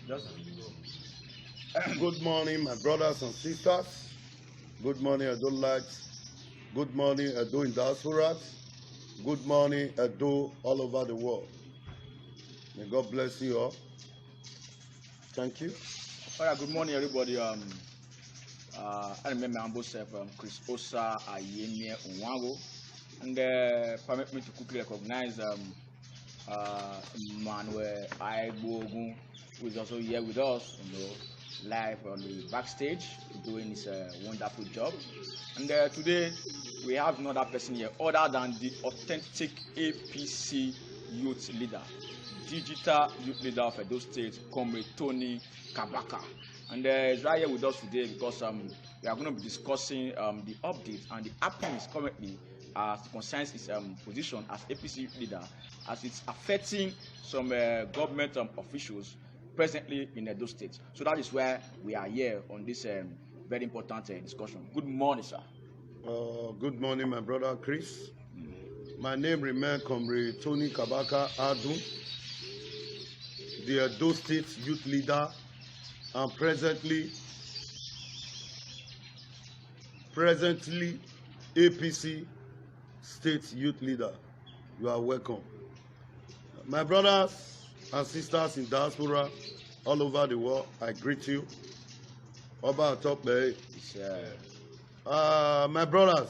Good morning, my brothers and sisters. Good morning, Edo Lights. Good morning, Edo in diaspora. Good morning, Edo all over the world. May God bless you all. Thank you. All right, good morning, everybody. I remember my self, Chris Osa Ayemie Unwango, and permit me to quickly recognize Manuel Aigbogun, who is also here with us, live on the backstage, doing his wonderful job. And today we have another person here, other than the authentic APC youth leader, digital youth leader of Edo State, Comrade Tony Kabaka. And he's right here with us today because we are going to be discussing the updates and the happenings currently as it concerns his position as APC youth leader, as it's affecting some government officials presently in Edo State. So that is why we are here on this very important discussion. Good morning, sir. Good morning, my brother Chris. My name remains Comrade Tony Kabaka Adu, the Edo State youth leader, and presently APC State youth leader. You are welcome. My brothers and sisters in diaspora all over the world, I greet you. Oba top there. My brothers,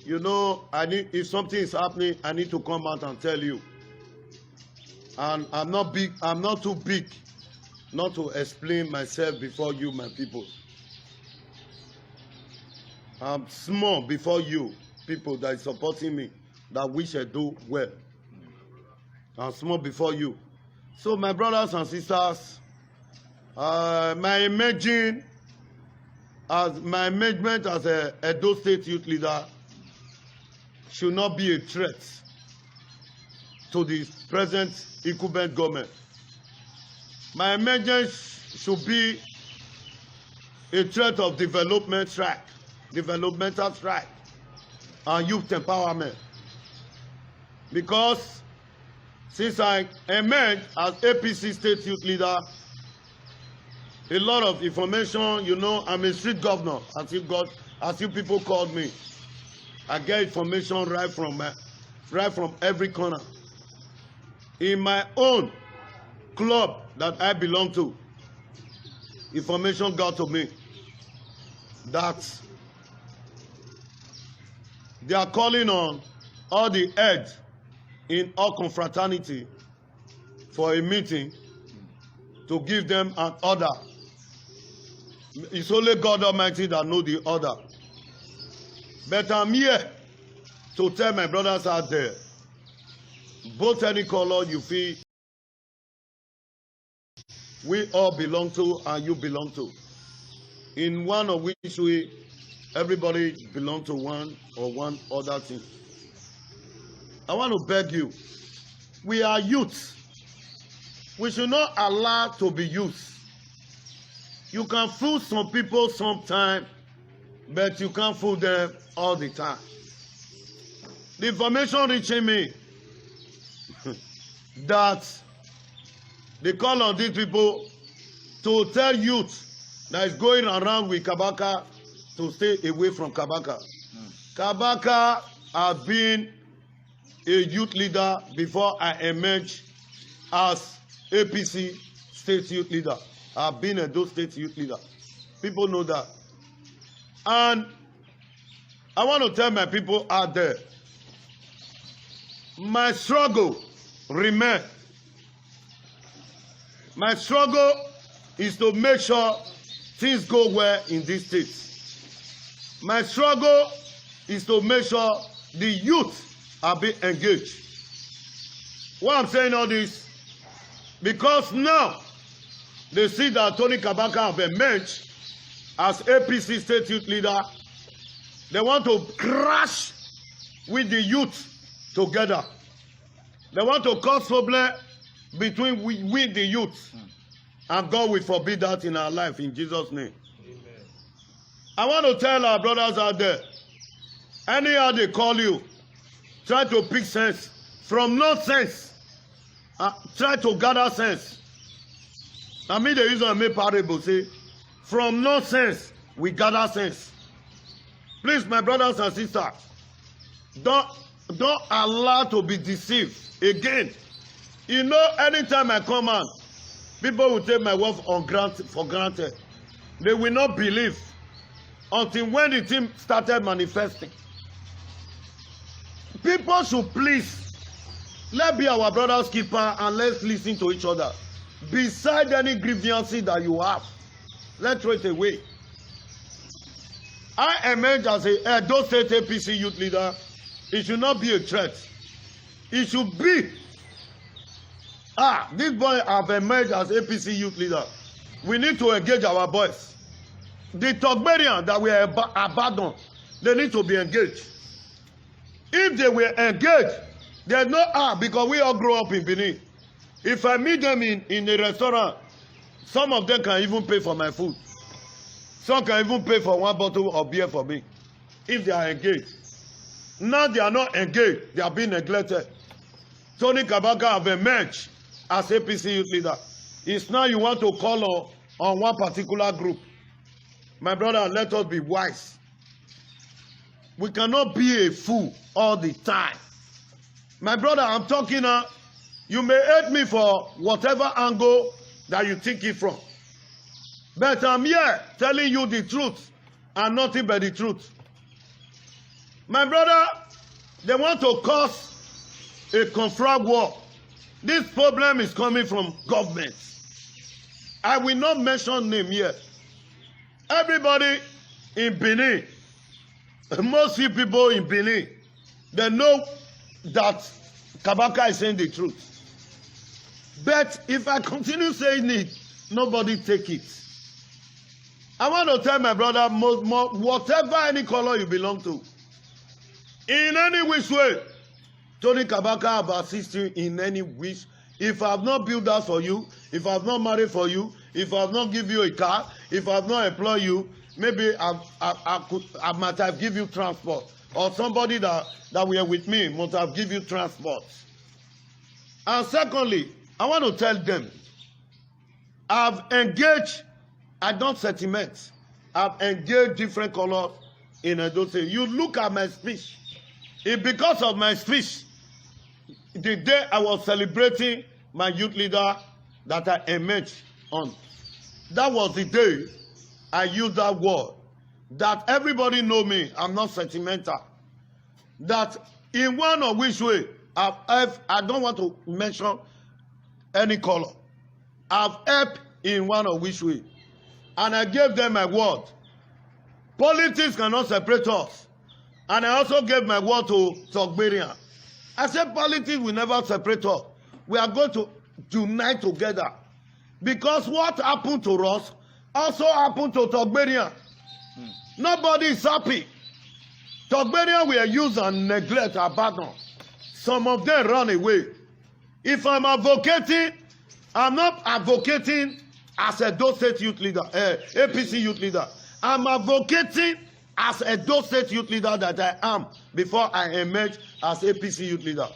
you know, if something is happening, I need to come out and tell you. And I'm not too big not to explain myself before you, my people. I'm small before you, people that is supporting me, that wish I do well. I'm small before you. So my brothers and sisters, my emergement as a Edo State youth leader should not be a threat to the present incumbent government. My emergence should be a threat of developmental strike, and youth empowerment. Because since I emerged as APC State Youth Leader, a lot of information, you know, I'm a street governor, as you people called me. I get information right from every corner. In my own club that I belong to, information got to me that they are calling on all the heads in all confraternity for a meeting to give them an order. It's only God Almighty that knows the order. But I'm here to tell my brothers out there, both any color you feel, we all belong to and you belong to. In one of which we, everybody belong to one or one other thing. I want to beg you, we are youth. We should not allow to be youth. You can fool some people sometime, but you can't fool them all the time. The information reaching me that they call on these people to tell youth that is going around with Kabaka to stay away from Kabaka. Kabaka has been a youth leader before I emerged as APC State Youth Leader. I've been a Edo State Youth Leader. People know that. And I want to tell my people out there, my struggle remains. My struggle is to make sure things go well in this state. My struggle is to make sure the youth are being engaged. Why I'm saying all this? Because now they see that Tony Kabaka have emerged as APC State Youth Leader. They want to crash with the youth together. They want to cause problem between we the youth. And God will forbid that in our life in Jesus' name. Amen. I want to tell our brothers out there, anyhow they call you, try to pick sense from nonsense. Try to gather sense. I mean, they use a make parable, say, from nonsense, we gather sense. Please, my brothers and sisters, don't allow to be deceived again. You know, anytime I come out, people will take my word for granted. They will not believe until when the thing started manifesting. People should please, let's be our brother's keeper and let's listen to each other. Beside any grievances that you have, let's throw it away. I emerge as a Edo State APC youth leader. It should not be a threat. It should be, this boy have emerged as APC youth leader. We need to engage our boys. The Togberian that we abandoned, they need to be engaged. If they were engaged, there's no because we all grow up in Benin. If I meet them in a restaurant, some of them can even pay for my food. Some can even pay for one bottle of beer for me, if they are engaged. Now they are not engaged, they are being neglected. Tony Kabaka have emerged as APC youth leader. It's now you want to call on one particular group. My brother, let us be wise. We cannot be a fool all the time. My brother, I'm talking now. You may hate me for whatever angle that you think it from. But I'm here telling you the truth and nothing but the truth. My brother, they want to cause a conflict war. This problem is coming from government. I will not mention name here. Everybody in Benin, most people in Benin, they know that Kabaka is saying the truth. But if I continue saying it, nobody take it. I want to tell my brother, whatever any color you belong to, in any which way, Tony Kabaka have assisted you in any wish. If I have not built that for you, if I have not married for you, if I have not give you a car, if I have not employed you, maybe I might have give you transport. Or somebody that were with me must have give you transport. And secondly, I want to tell them, I've engaged, I don't sentiment, I've engaged different colors in Edo State. You look at my speech. It's because of my speech, the day I was celebrating my youth leader that I emerged on, that was the day I used that word. That everybody know me, I'm not sentimental. That in one or which way, I don't want to mention any color. I've helped in one or which way. And I gave them my word. Politics cannot separate us. And I also gave my word to Togberian. I said politics will never separate us. We are going to unite together. Because what happened to us also happened to Togberian. Nobody is happy. Togberian were used and neglect, abandoned. Some of them run away. If I'm advocating, I'm not advocating as a Edo State youth leader, APC youth leader. I'm advocating as a Edo State youth leader that I am before I emerge as APC youth leader.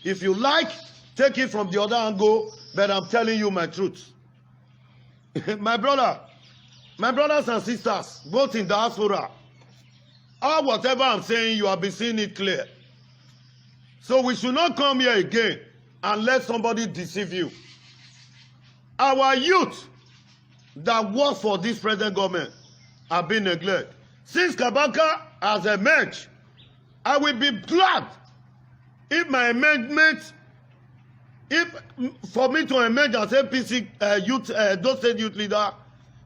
If you like, take it from the other angle, but I'm telling you my truth. My brothers and sisters, both in diaspora, or whatever I'm saying, you have been seeing it clear. So we should not come here again and let somebody deceive you. Our youth that work for this present government have been neglected. Since Kabaka has emerged, I will be glad if my amendment, for me to emerge as APC Edo State youth leader,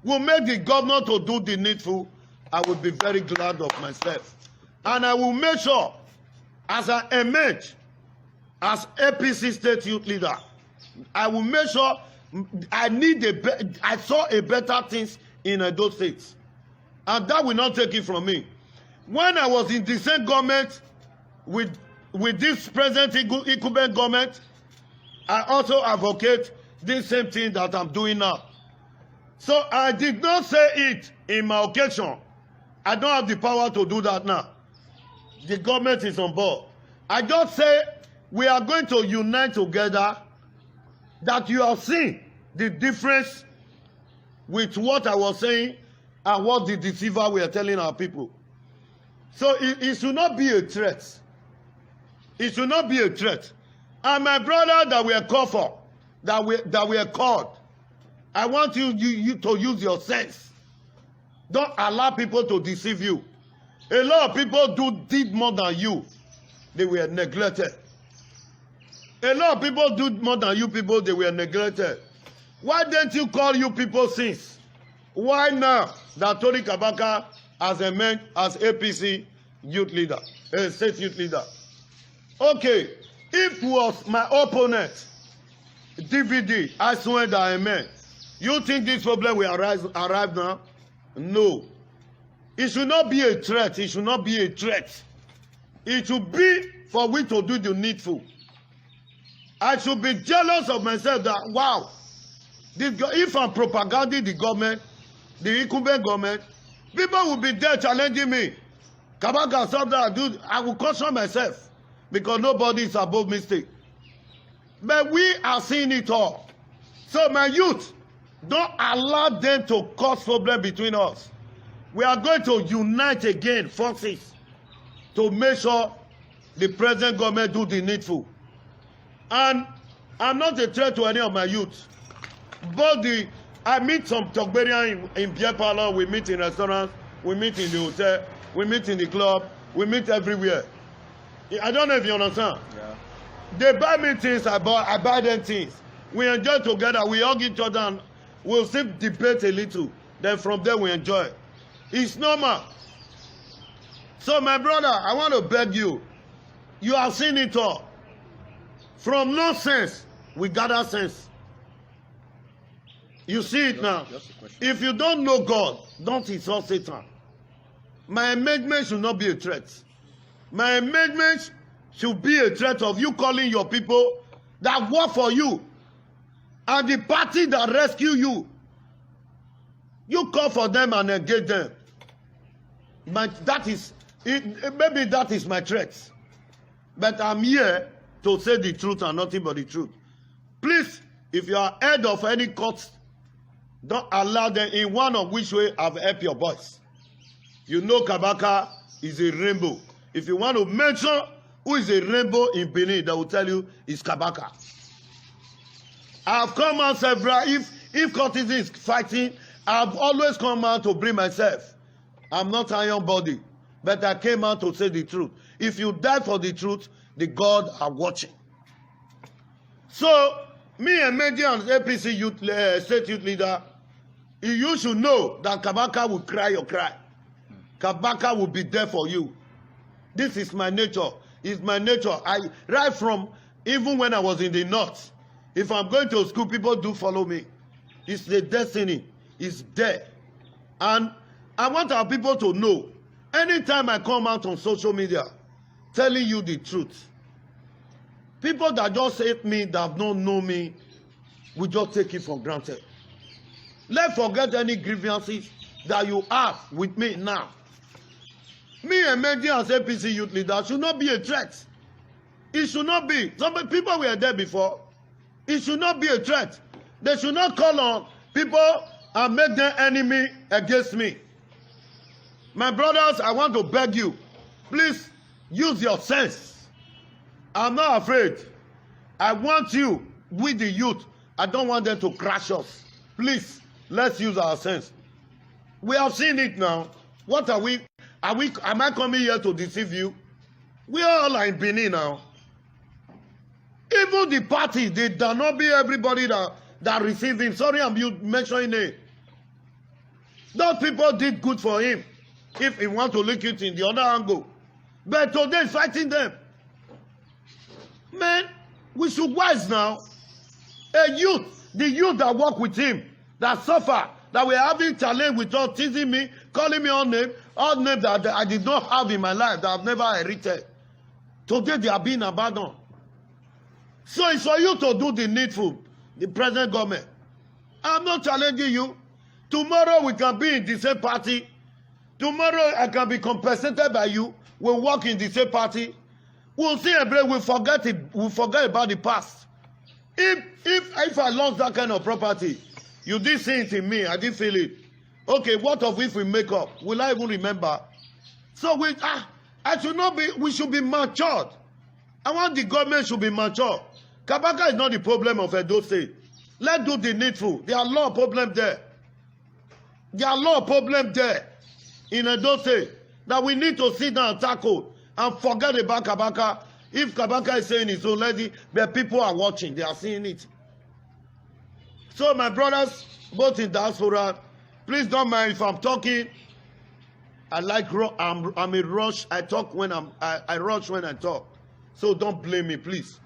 will make the governor to do the needful. I will be very glad of myself. And I will make sure, as I emerge as APC State youth leader, I will make sure I saw a better things in Edo State. And that will not take it from me. When I was in the same government with this present incumbent government, I also advocate this same thing that I'm doing now. So I did not say it in my occasion. I don't have the power to do that now. The government is on board. I just say we are going to unite together, that you have seen the difference with what I was saying and what the deceiver were telling our people. So it should not be a threat. It should not be a threat. And my brother that we are called for, that we are called, I want you to use your sense. Don't allow people to deceive you. A lot of people did more than you. They were neglected. A lot of people do more than you people. They were neglected. Why didn't you call you people since? Why now that Tony Kabaka as APC youth leader, state youth leader? Okay, if it was my opponent, DVD, I swear that amen. You think this problem will arrive now? No. It should not be a threat. It should not be a threat. It should be for we to do the needful. I should be jealous of myself that, wow, if I'm propagating the government, the incumbent government, people will be there challenging me. Kabaka, something I will caution myself because nobody is above mistake. But we are seeing it all. So my youth, don't allow them to cause problem between us. We are going to unite again forces to make sure the present government do the needful. And I'm not a threat to any of my youth. But I meet some Togberian in beer parlor, we meet in restaurants, we meet in the hotel, we meet in the club, we meet everywhere. I don't know if you understand. Yeah. They buy me things, I buy them things. We enjoy together, we hug each other, and we'll still debate a little. Then from there we enjoy. It's normal. So my brother, I want to beg you. You have seen it all. From no sense, we gather sense. You see it now. If you don't know God, don't insult Satan. My amendment should not be a threat. My amendment should be a threat of you calling your people that work for you and the party that rescue you. You call for them and engage them. But that is maybe that is my threat. But I'm here to say the truth and nothing but the truth. Please, if you are head of any court, don't allow them in one of which way I've helped your boys. You know Kabaka is a rainbow. If you want to mention who is a rainbow in Benin, they will tell you it's Kabaka. I've come out several, if courtesan is fighting, I've always come out to bring myself. I'm not iron body, but I came out to say the truth. If you die for the truth, the God are watching. So, me and Mendy and APC youth, state youth leader, you should know that Kabaka will cry your cry. Kabaka will be there for you. This is my nature. It's my nature. Right from, even when I was in the north, if I'm going to school, people do follow me. It's the destiny. It's there. And I want our people to know, anytime I come out on social media, telling you the truth, people that just hate me, that don't know me, will just take it for granted. Let's forget any grievances that you have with me now. Me and Mendy as APC youth leader should not be a threat. It should not be. Some people were there before. It should not be a threat. They should not call on people and make them enemy against me. My brothers, I want to beg you, please use your sense. I'm not afraid. I want you with the youth. I don't want them to crash us. Please, let's use our sense. We have seen it now. What are we? Am I coming here to deceive you? We are all in Benin now. Even the party, they do not be everybody that received him. Sorry, I'm mentioning it. Those people did good for him. If he want to look it in the other angle. But today he's fighting them. Man, we should wise now. A youth, the youth that work with him, that suffer, that were having challenge with us, teasing me, calling me all names that I did not have in my life, that I've never inherited. Today they are being abandoned. So it's for you to do the needful, the present government. I'm not challenging you. Tomorrow we can be in the same party. Tomorrow I can be compensated by you. We'll work in the same party. We'll see a break. We'll forget about the past. If I lost that kind of property, You did see it in me. I didn't feel it. Okay, what of if we make up? Will I even remember? So I should not be. We should be matured. I want the government should be mature. Kabaka is not the problem of Edo State. Let's do the needful. There are a lot of problems there. There are a lot of problems there in Edo State that we need to sit down and tackle and forget about Kabaka. If Kabaka is saying his own lady, but people are watching, they are seeing it. So my brothers, both in diaspora, please don't mind if I'm talking. I'm a rush. I talk when I rush when I talk. So don't blame me, please.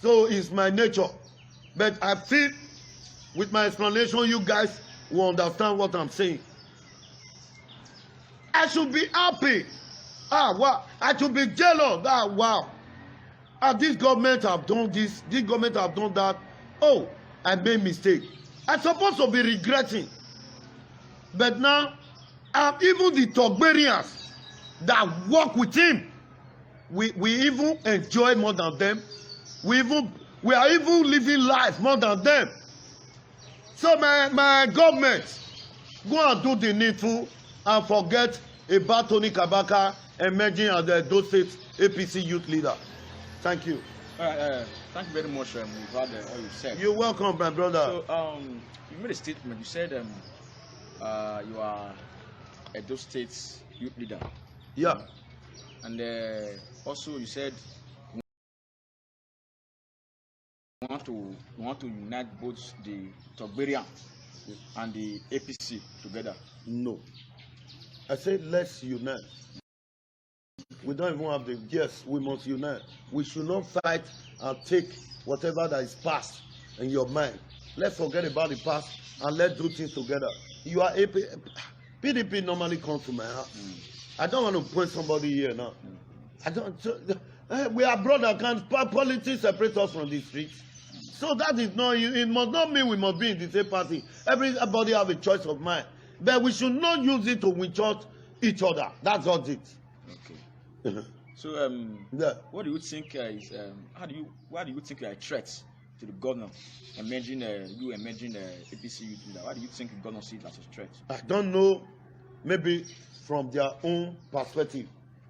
So it's my nature. But I feel with my explanation, you guys will understand what I'm saying. I should be happy. Wow. I should be jealous. Wow. This government have done this government have done that. Oh, I made mistake. I'm supposed to be regretting. But now, even the Togberians that work with him, we even enjoy more than them. We are even living life more than them. So my government, go and do the needful and forget about Tony Kabaka emerging as the Edo State APC youth leader. Thank you. Thank you very much. We've heard all you said. You're welcome, my brother. So you made a statement. You said you are Edo State's youth leader. Yeah. And also you said you want to unite both the Togberian and the APC together. No. I said let's unite. We don't even have the yes, we must unite. We should not fight and take whatever that is past in your mind. Let's forget about the past and let's do things together. You are PDP normally comes to my house. I don't want to point somebody here now. I don't. We are brothers. Can politics separate us from the streets? So that is not. It must not mean we must be in the same party. Everybody have a choice of mind, but we should not use it to witch out each other. That's all it. Okay. So yeah. What do you think is why do you think you are a threat to the governor emerging APC youth leader? Why do you think the governor sees it as a threat? I don't know. Maybe from their own perspective.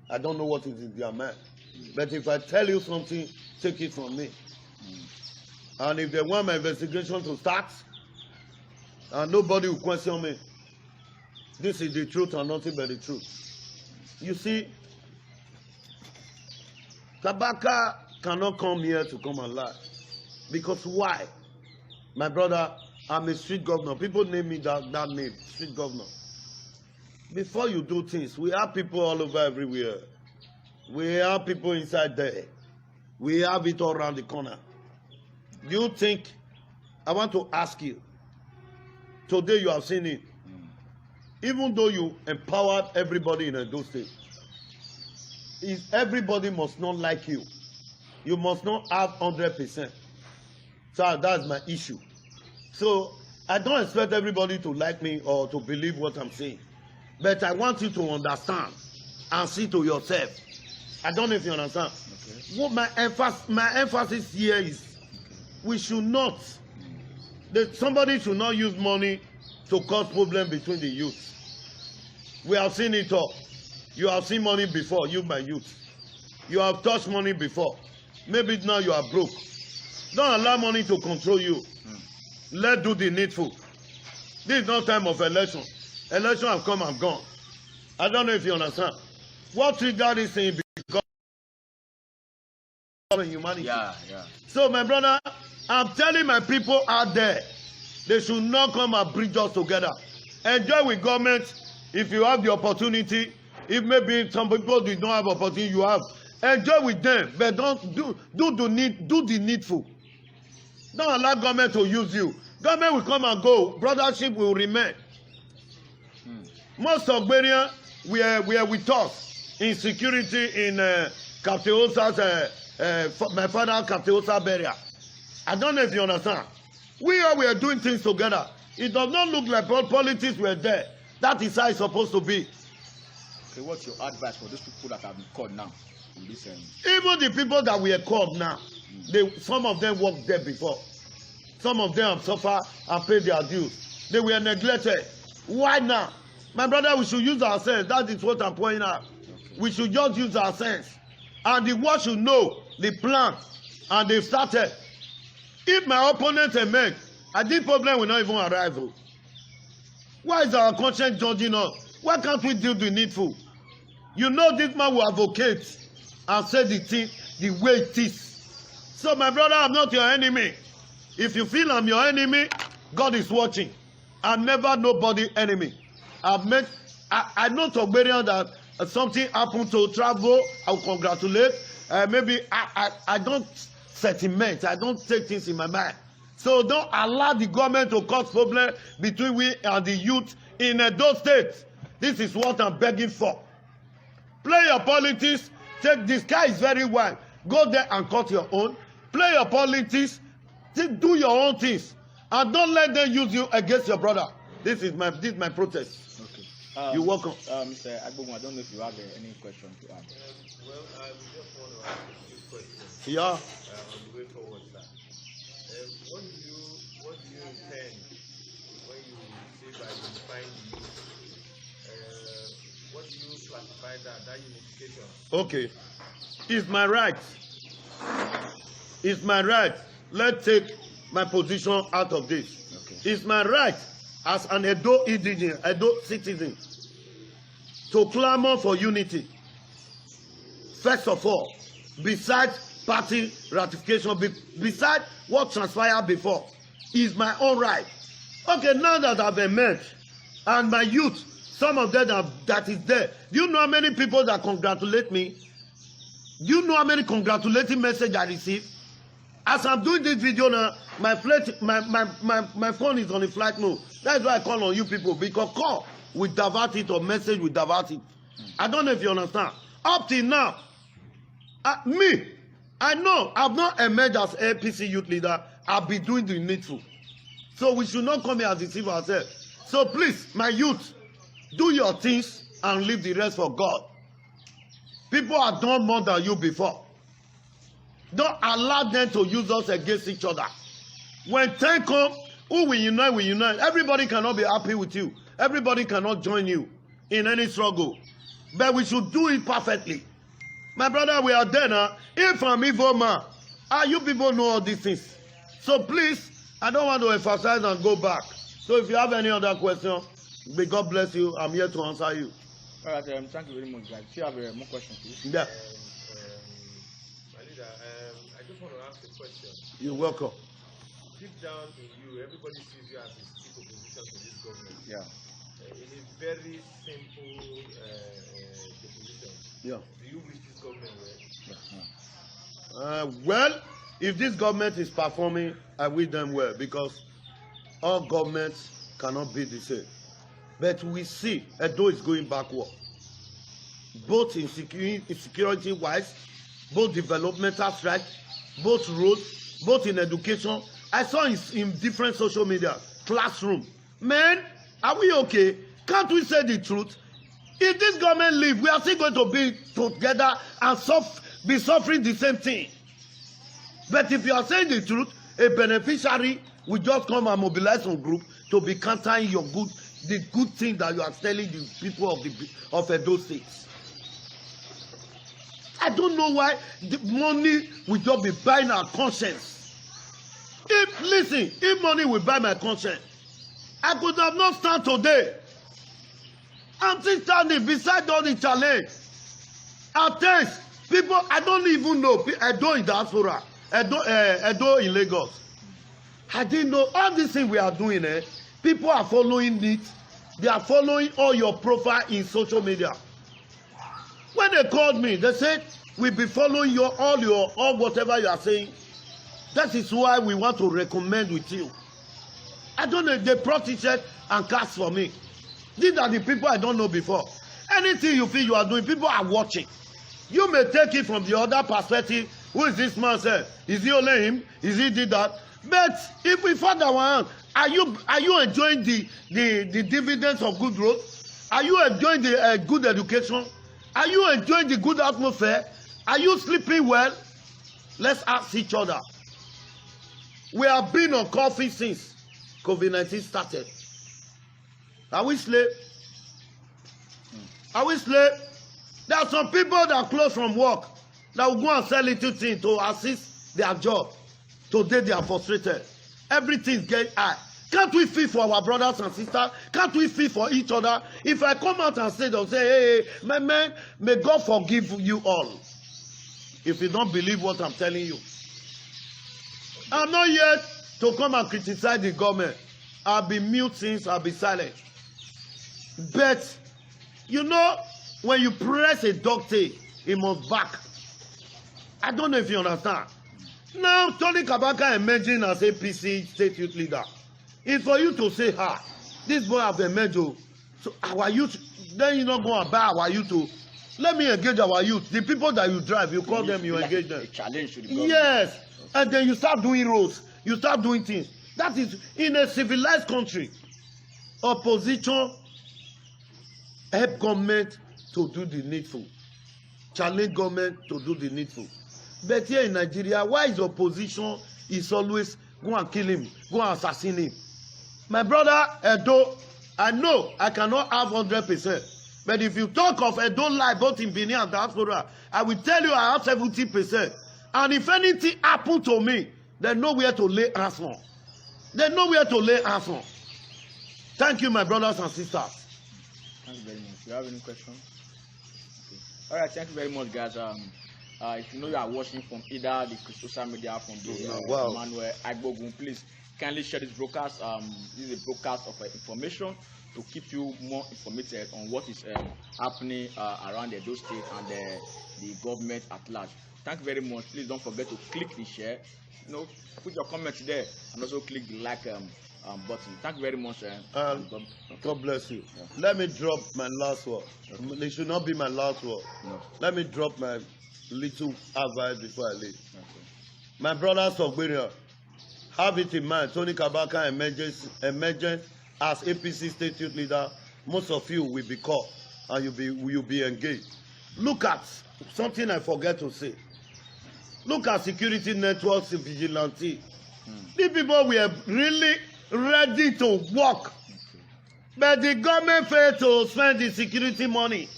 I don't know what is in their mind. But if I tell you something, take it from me. And if they want my investigation to start, and nobody will question me, this is the truth and nothing but the truth. You see, Kabaka cannot come here to come and lie. Because why? My brother, I'm a street governor. People name me that name, street governor. Before you do things, we have people all over everywhere. We have people inside there. We have it all around the corner. Do you think, I want to ask you, today you have seen it, even though you empowered everybody in Edo State, everybody must not like you. You must not have 100%. So that's my issue. So I don't expect everybody to like me or to believe what I'm saying. But I want you to understand and see to yourself. I don't know if you understand. Okay. What my emphasis here is we should not, somebody should not use money to cause problem between the youth. We have seen it all. You have seen money before, you my youth. You have touched money before. Maybe now you are broke. Don't allow money to control you. Let's do the needful. This is not time of election. Election have come and gone. I don't know if you understand. What triggered this thing because of humanity. Yeah. So my brother, I'm telling my people out there, they should not come and bring us together. Enjoy with government if you have the opportunity. If maybe some people did not have opportunity, you have. Enjoy with them, but don't do the needful. Don't allow government to use you. Government will come and go. Brothership will remain. Most of Beria were with us in security in Captain Osa's, my father Captain Osa burial. I don't know if you understand. We are doing things together. It does not look like politics were there. That is how it's supposed to be. Okay, what's your advice for those people that have been called now? In this, Even the people that we are called now, some of them worked there before. Some of them have suffered and paid their dues. They were neglected. Why now? My brother, we should use our sense. That is what I'm pointing out. We should just use our sense. And the world should know the plan. And they've started. If my opponent emerge, I think problem will not even arise. Why is our conscience judging us? Why can't we do the needful? You know this man will advocate and say the thing the way it is. So my brother, I'm not your enemy. If you feel I'm your enemy, God is watching. I'm never nobody enemy. I know Togberian that something happened to travel. I will congratulate. Maybe I don't sentiment. I don't take things in my mind. So don't allow the government to cause problem between we and the youth in those states. This is what I'm begging for. Play your politics. Take the sky is very wide. Go there and cut your own. Play your politics. Do your own things. And don't let them use you against your brother. This is my protest. Okay. You're welcome. Mr. Agbogun, I don't know if you have any question to add. Well, I just want to ask you a question. Yeah. On the way forward, sir. What do you intend when you say by unifying the youth? What do you classify that unification? Okay. It's my right. It's my right. Let's take my position out of this. Okay. It's my right as an Edo citizen to clamor for unity. First of all, besides party ratification, besides what transpired before, is my own right. Okay, now that I've emerged, and my youth, some of them that is there, do you know how many people that congratulate me? Do you know how many congratulating messages I receive? As I'm doing this video now, my phone is on a flight mode. That's why I call on you people, because call will divert it or message will divert it. I don't know if you understand. Up till now, I know I've not emerged as APC youth leader. I'll be doing the needful. So we should not come here and deceive ourselves. So please, my youth, do your things and leave the rest for God. People have done more than you before. Don't allow them to use us against each other. When time comes, who will unite, we unite. Everybody cannot be happy with you. Everybody cannot join you in any struggle. But we should do it perfectly. My brother, we are there now. If I'm evil man, you people know all these things. So please, I don't want to emphasize and go back. So if you have any other question, may God bless you. I'm here to answer you. All right, thank you very much, guys. If you have more questions, please. Yeah. My leader, I just want to ask a question. You're welcome. Deep down in you, everybody sees you as a chief opposition to this government. Yeah. In a very simple definition. Yeah. Do you wish this government well? Well, if this government is performing, I wish them well, because all governments cannot be the same. But we see Edo is going backward, both in security-wise, both developmental strike, both roads, both in education. I saw in different social media, classroom. Man, are we okay? Can't we say the truth? If this government leave, we are still going to be together and be suffering the same thing. But if you are saying the truth, a beneficiary will just come and mobilize some group to be countering the good thing that you are telling the people of Edo State. I don't know why the money will just be buying our conscience. If money will buy my conscience, I could have not stand today. I'm still standing beside all the challenge. At times, people, I don't even know, Edo in diaspora, Edo in Lagos. I didn't know all these things we are doing. People are following it. They are following all your profile in social media. When they called me, they said, we'll be following all whatever you are saying. That is why we want to recommend with you. I don't know if they brought t-shirt and cast for me. These are the people I don't know before. Anything you feel you are doing, people are watching. You may take it from the other perspective. Who is this man said? Is he only him? Is he did that? But if we find our hand, are you enjoying the dividends of good growth? Are you enjoying the good education? Are you enjoying the good atmosphere? Are you sleeping well? Let's ask each other. We have been on coffee since COVID-19 started. Are we slave? Are we slave? There are some people that close from work that will go and sell little things to assist their job. Today they are frustrated. Everything is getting high. Can't we feel for our brothers and sisters? Can't we feel for each other? If I come out and say, they'll say, hey, my man, may God forgive you all. If you don't believe what I'm telling you. I'm not yet to come and criticize the government. I'll be mute since I'll be silent. But, you know, when you press a doctor, he must back. I don't know if you understand. Now, Tony Kabaka emerging as APC state youth leader. It's for you to say, this boy have emerged. So our youth, then you not go and buy our youth to. Let me engage our youth. The people that you drive, you call them, you engage them. A challenge to the government. Yes. And then you start doing roads. You start doing things. That is in a civilized country. Opposition help government to do the needful. Challenge government to do the needful. But here in Nigeria, why is opposition is always go and kill him, go and assassinate him? My brother Edo, I know I cannot have 100%. But if you talk of Edo life, both in Benin and diaspora, I will tell you I have 70%. And if anything happen to me, there's nowhere to lay hands on. There's nowhere to lay hands on. Thank you, my brothers and sisters. Thank you very much. Do you have any questions? Okay. All right, thank you very much, guys. If you know you are watching from either the social media from the Emmanuel Agbogun, please kindly share this broadcast. This is a broadcast of information to keep you more informated on what is happening around Edo State and the government at large. Thank you very much. Please don't forget to click the share. You know, put your comments there and also click the like button. Thank you very much. God bless you. Yeah. Let me drop my last word. Okay. It should not be my last word. No. Let me drop my little advice before I leave. Okay. My brothers of Benin, have it in mind. Tony Kabaka emergent as APC state youth leader. Most of you will be caught and you'll be engaged. Look at something I forget to say. Look at security networks, vigilante. These people were really ready to work. But the government failed to spend the security money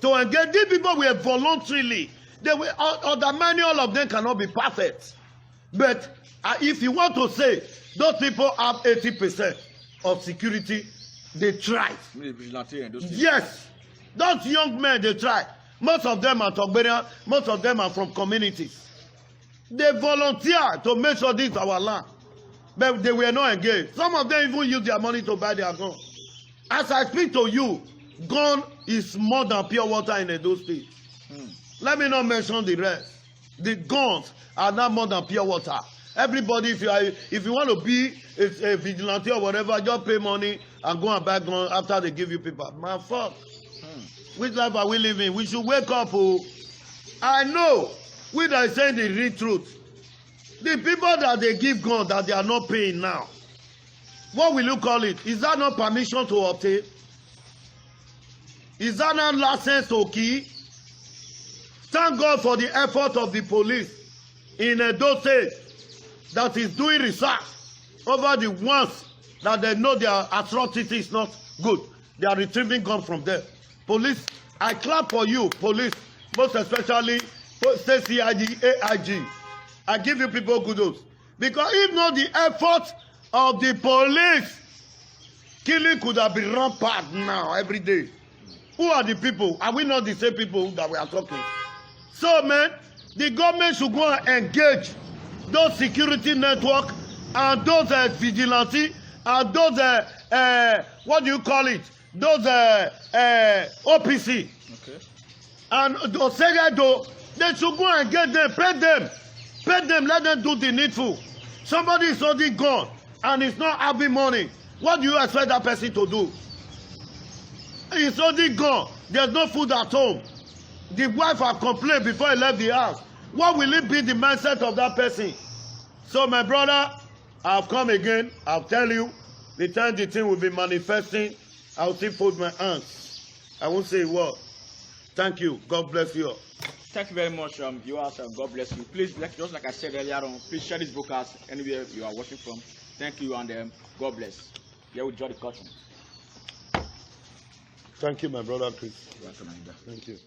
to engage. These people were voluntarily. They were, all of them cannot be perfect. But if you want to say those people have 80% of security, they tried. Yes. Those young men, they tried. Most of them are Togberian, most of them are from communities. They volunteer to make sure this is our land. But they were not engaged. Some of them even use their money to buy their gun. As I speak to you, gun is more than pure water in Edo State. Let me not mention the rest. The guns are not more than pure water. Everybody, if you want to be a vigilante or whatever, just pay money and go and buy guns after they give you paper. Man, fuck. Which life are we living? We should wake up. I know. We that are saying the real truth. The people that they give guns that they are not paying now. What will you call it? Is that not permission to obtain? Is that not license to kill? Thank God for the effort of the police in Edo State that is doing research over the ones that they know their atrocity is not good. They are retrieving guns from them. Police, I clap for you, police, most especially State CID, AIG. I give you people kudos. Because if not the effort of the police, killing could have been rampant now, every day. Who are the people? Are we not the same people that we are talking? So, man, the government should go and engage those security network and those vigilante and those, what do you call it? Those OPC. Okay. And Osegedo, they should go and get them, pay them. Pay them, let them do the needful. Somebody is already gone and is not having money. What do you expect that person to do? He's already gone. There's no food at home. The wife had complained before he left the house. What will it be the mindset of that person? So, my brother, I've come again. I'll tell you, the time the thing will be manifesting, I'll still fold my hands. I won't say a word. Thank you. God bless you all. Thank you very much, viewers. God bless you. Please, just like I said earlier on, please share this broadcast anywhere you are watching from. Thank you, and God bless. Here we draw the curtain. Thank you, my brother Chris. You're welcome, Anita. Thank you.